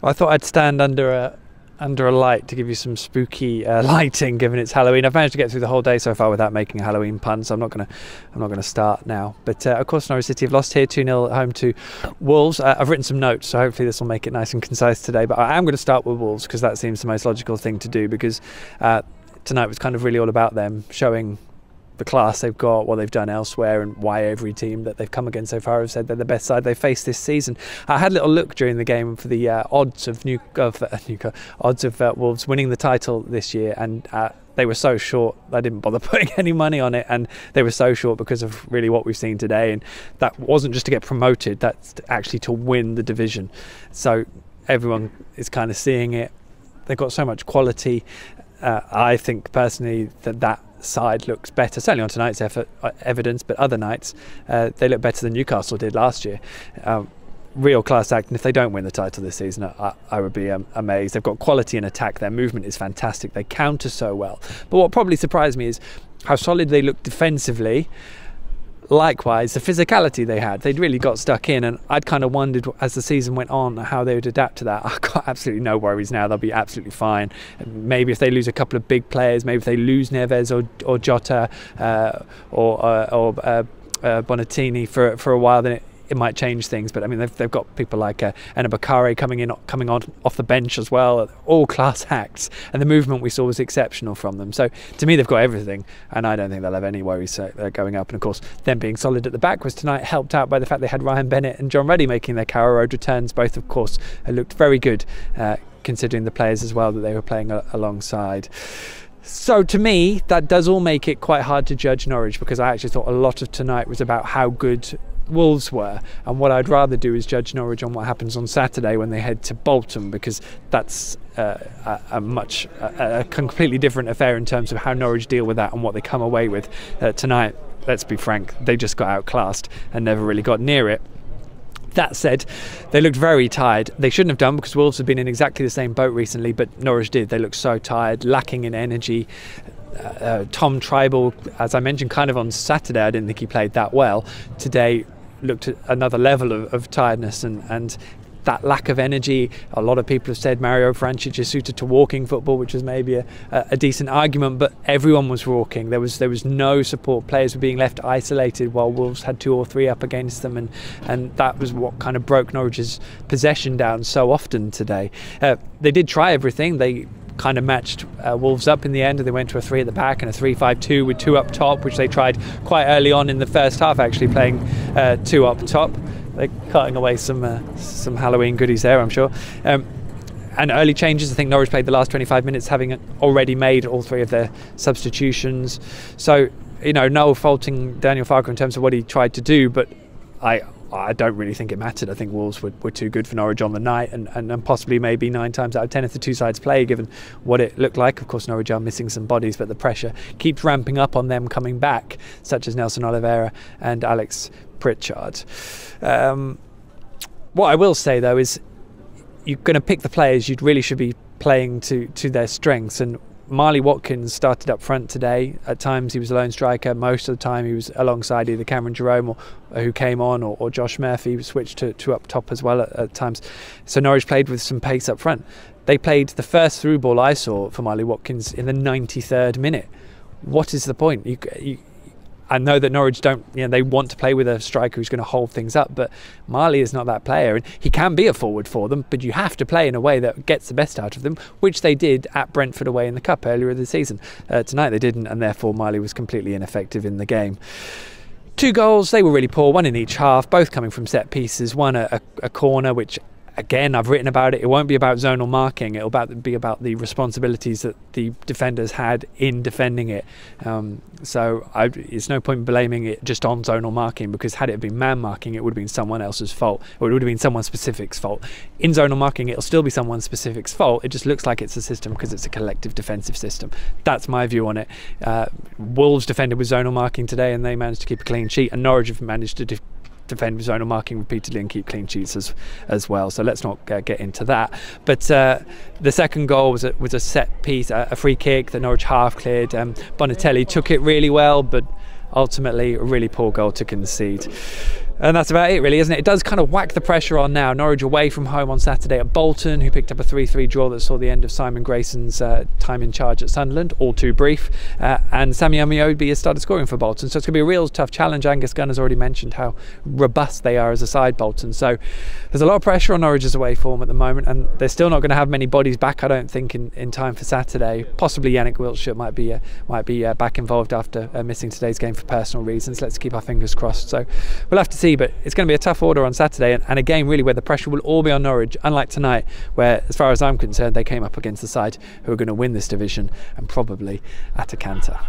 Well, I thought I'd stand under a light to give you some spooky lighting, given it's Halloween. I've managed to get through the whole day so far without making a Halloween pun, so I'm not gonna start now. But of course, Norwich City have lost here 2-0 at home to Wolves. I've written some notes, so hopefully this will make it nice and concise today. But I am going to start with Wolves because that seems the most logical thing to do, because tonight was kind of really all about them showing the class they've got, what they've done elsewhere, and why every team that they've come against so far have said they're the best side they've faced this season. I had a little look during the game for the odds of Wolves winning the title this year, and they were so short I didn't bother putting any money on it, and they were so short because of really what we've seen today. And that wasn't just to get promoted, that's actually to win the division. So everyone is kind of seeing it. They've got so much quality. I think personally that side looks better, certainly on tonight's evidence, but other nights they look better than Newcastle did last year. Real class act, and if they don't win the title this season, I would be amazed. They've got quality in attack, their movement is fantastic, they counter so well. But what probably surprised me is how solid they look defensively. Likewise, the physicality they had, they'd really got stuck in, and I'd kind of wondered as the season went on how they would adapt to that. I've got absolutely no worries now, they'll be absolutely fine. Maybe if they lose a couple of big players, maybe if they lose Neves or Jota or Bonatini for a while, then it might change things. But I mean, they've got people like Bakare coming on off the bench as well, all class acts, and the movement we saw was exceptional from them. So to me, they've got everything, and I don't think they'll have any worries going up. And of course, them being solid at the back was tonight helped out by the fact they had Ryan Bennett and John Ruddy making their Carrow Road returns. Both, of course, looked very good, considering the players as well that they were playing alongside. So to me, that does all make it quite hard to judge Norwich, because I actually thought a lot of tonight was about how good Wolves were, and what I'd rather do is judge Norwich on what happens on Saturday when they head to Bolton, because that's a completely different affair in terms of how Norwich deal with that and what they come away with. Tonight, let's be frank, they just got outclassed and never really got near it. That said, they looked very tired. They shouldn't have done, because Wolves have been in exactly the same boat recently, but Norwich did. They looked so tired, lacking in energy. Tom Tribal, as I mentioned kind of on Saturday, I didn't think he played that well. Today looked at another level of tiredness and that lack of energy. A lot of people have said Mario Vrancic is suited to walking football, which is maybe a decent argument, but everyone was walking. There was no support. Players were being left isolated while Wolves had 2 or 3 up against them, and that was what kind of broke Norwich's possession down so often today. They did try everything. They kind of matched Wolves up in the end, and they went to a 3 at the back and a 3-5-2 with 2 up top, which they tried quite early on in the first half, actually playing 2 up top. They're cutting away some Halloween goodies there, I'm sure. And early changes, I think Norwich played the last 25 minutes having already made all 3 of their substitutions. So, no faulting Daniel Farke in terms of what he tried to do, but I don't really think it mattered. I think Wolves were too good for Norwich on the night, and possibly maybe 9 times out of 10 if the two sides play, given what it looked like. Of course, Norwich are missing some bodies, but the pressure keeps ramping up on them coming back, such as Nelson Oliveira and Alex Pritchard. What I will say, though, is you're going to pick the players you really should be playing to their strengths, and Marley Watkins started up front today. At times he was a lone striker. Most of the time he was alongside either Cameron Jerome or who came on, or Josh Murphy, who switched to up top as well at times. So Norwich played with some pace up front. They played the first through ball I saw for Marley Watkins in the 93rd minute. What is the point? I know that Norwich don't, they want to play with a striker who's going to hold things up, but Marley is not that player, and he can be a forward for them, but you have to play in a way that gets the best out of them, which they did at Brentford away in the Cup earlier in the season. Tonight they didn't, and therefore Marley was completely ineffective in the game. 2 goals, they were really poor, 1 in each half, both coming from set pieces. One a corner, which again, I've written about it. It won't be about zonal marking. It'll be about the responsibilities that the defenders had in defending it. So it's no point blaming it just on zonal marking, because had it been man marking, it would have been someone else's fault, or it would have been someone specific's fault. In zonal marking, it'll still be someone specific's fault. It just looks like it's a system because it's a collective defensive system. That's my view on it. Wolves defended with zonal marking today, and they managed to keep a clean sheet, and Norwich have managed to defend with zonal marking repeatedly and keep clean sheets as well. So let's not get into that. But the second goal was a set piece, a free kick that Norwich half cleared. Bonatelli took it really well, but ultimately a really poor goal to concede. And that's about it really, isn't it? It does kind of whack the pressure on now. Norwich away from home on Saturday at Bolton, who picked up a 3-3 draw that saw the end of Simon Grayson's time in charge at Sunderland, all too brief. And Sammy Amiobi has started scoring for Bolton, so it's going to be a real tough challenge. Angus Gunn has already mentioned how robust they are as a side, Bolton. So there's a lot of pressure on Norwich's away form at the moment, and they're still not going to have many bodies back, I don't think, in time for Saturday. Possibly Yannick Wiltshire might be back involved after missing today's game for personal reasons. Let's keep our fingers crossed. So we'll have to see, but it's going to be a tough order on Saturday, and a game really where the pressure will all be on Norwich, unlike tonight, where, as far as I'm concerned, they came up against the side who are going to win this division, and probably at a canter.